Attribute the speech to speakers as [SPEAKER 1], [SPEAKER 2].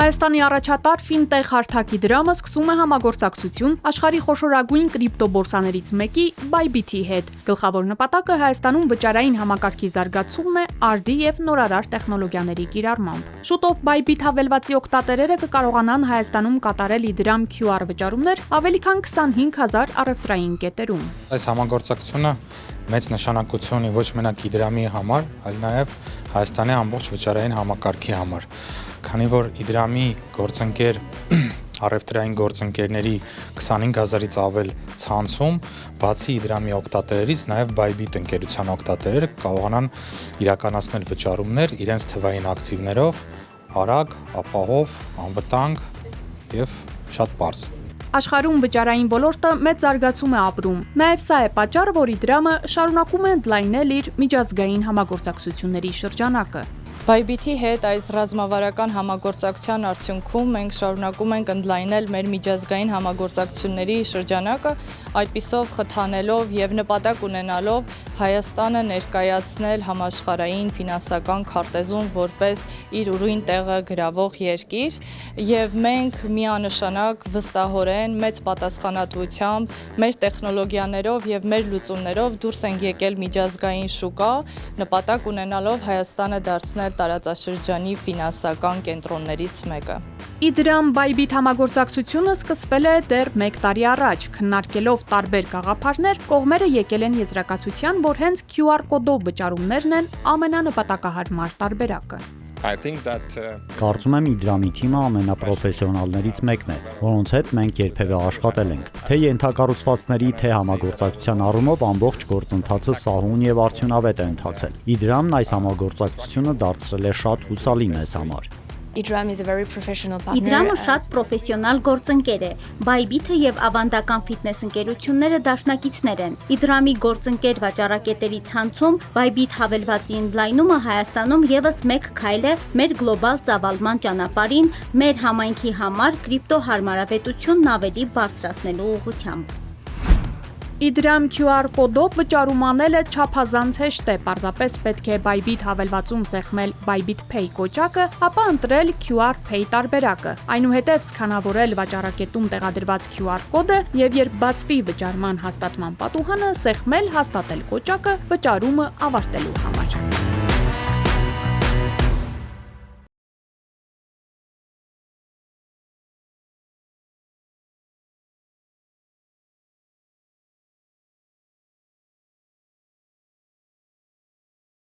[SPEAKER 1] Հայաստանի առաջատար ֆինտեխ հարթակի դրամը սկսում է համագործակցություն աշխարհի խոշորագույն կրիպտոբորսաներից մեկի Bybit-ի հետ։ Գլխավոր նպատակը Հայաստանում վճարային համակարգի զարգացումն է արդի եւ նորարար տեխնոլոգիաների կիրառմամբ։ Շուտով Bybit հավելվածի օգտատերերը կկարողանան Հայաստանում կատարել իդրամ QR վճարումներ ավելի քան 25000 առևտրային կետերում։
[SPEAKER 2] Այս համագործակցությունը մեծ նշանակություն ունի ոչ մենակ իդրամի համար, այլ նաև Հայաստանի ամբողջ վճարային համակարգի համար, քանի որ իդրամի գործընկեր առևտրային գործընկերների 25000-ից ավել ցանցում, բացի իդրամի օգտատերերից, նաև Bybit ընկերության օգտատերերը կարողանան իրականացնել վճարումներ իրենց թվային ակտիվներով, արագ, ապահով, անվտանգ եւ շատ պարզ։
[SPEAKER 1] Աշխարհում վճարային ոլորտը մեծ զարգացում է ապրում։ Նաև սա է պատճառը, որ իդրամը շարունակում է ընդլայնել իր միջազգային համագործակցությունների շրջանակը։
[SPEAKER 3] Bybit-ի հետ այս ռազմավարական համագործակցության արդյունքում մենք շարունակում ենք ընդլայնել մեր միջազգային համագործակցությունների շրջանակը, այդպիսով խթանելով եւ նպատակ ունենալով Հայաստանը ներկայացնել համաշխարհային ֆինանսական քարտեզում որպես իր ուրույն տեղը գրավող երկիր, եւ մենք միանշանակ վստահորեն մեծ պատասխանատվությամբ մեր տեխնոլոգիաներով եւ մեր լուծումներով դուրս ենք եկել միջազգային շուկա, նպատակ ունենալով Հայաստանը դարձնել տարածաշրջանի ֆինանսական կենտրոններից մեկը։
[SPEAKER 1] Իդրամ Bybit համագործակցությունը սկսվել է դեռ 1 տարի առաջ, քննարկելով տարբեր գաղափարներ, կողմերը եկել են եզրակացության, որ հենց QR կոդով վճարումներն են ամենանպատակահարմար տարբերակը։
[SPEAKER 4] Կարծում եմ իդրամի թիմը ամենապրոֆեսիոնալներից մեկն է, որոնց հետ մենք երբևէ աշխատել ենք։ Թե ենթակառուցվածքների, թե համագործակցության առումով ամբողջ գործընթացը սահուն եւ արդյունավետ է ընթացել։ Իդրամն այս համագործակցությունը դարձրել է շատ հուսալի մեզ համար։
[SPEAKER 5] Իդրամը շատ պրոֆեսիոնալ գործընկեր է։ Bybit-ը եւ ավանդական ֆիթնես ընկերությունները դաշնակիցներ են։ Իդրամի գործընկեր վաճառակետերի ցանցում Bybit հավելվածի ընդլայնումը Հայաստանում եւս մեկ քայլ է մեր գլոբալ ծավալման ճանապարհին, մեր համայնքի համար կրիպտո հարմարավետությունն ավելի բարձրացնելու ուղղությամբ։
[SPEAKER 1] Իդրամ QR կոդով վճարում անելը չափազանց հեշտ է, պարզապես պետք է Bybit հավելվածում սեղմել Bybit Pay կոճակը, ապա ընտրել QR Pay տարբերակը, այնուհետև սկանավորել վաճառակետում տեղադրված QR կոդը եւ երբ բացվի վճարման հաստատման պատուհանը, սեղմել հաստատել կոճակը վճարումը ավարտելու համար։